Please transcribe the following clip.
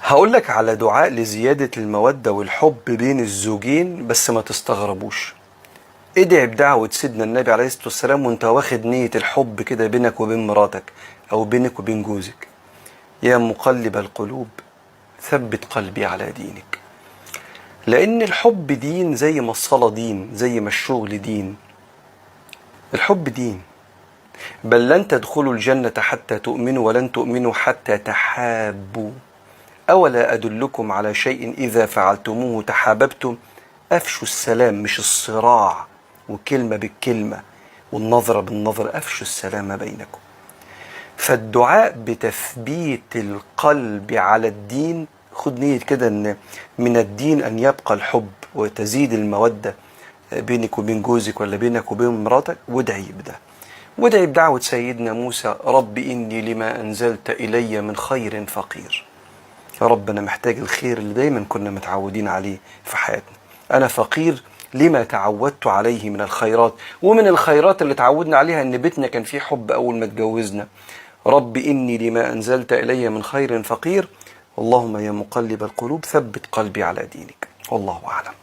هقول لك على دعاء لزيادة المودة والحب بين الزوجين، بس ما تستغربوش. ادعي بدعوة سيدنا النبي عليه الصلاة والسلام وانت واخد نية الحب كده بينك وبين مراتك او بينك وبين جوزك. يا مقلب القلوب ثبت قلبي على دينك. لان الحب دين، زي ما الصلاة دين، زي ما الشغل دين. الحب دين. بل لن تدخلوا الجنة حتى تؤمنوا ولن تؤمنوا حتى تحابوا. أولا أدلكم على شيء إذا فعلتموه تحاببتم؟ أفشوا السلام، مش الصراع وكلمة بالكلمة والنظرة بالنظرة. أفشوا السلام بينكم. فالدعاء بتثبيت القلب على الدين. خد نية كده أن من الدين أن يبقى الحب وتزيد المودة بينك وبين جوزك ولا بينك وبين مراتك، وادعي بده. وادعي بدعوة سيدنا موسى: رب إني لما أنزلت إلي من خير فقير. يا رب أنا محتاج الخير اللي دايما كنا متعودين عليه في حياتنا. أنا فقير لما تعودت عليه من الخيرات. ومن الخيرات اللي تعودنا عليها إن بيتنا كان فيه حب أول ما اتجوزنا. رب إني لما أنزلت إلي من خير فقير. اللهم يا مقلب القلوب ثبت قلبي على دينك. والله أعلم.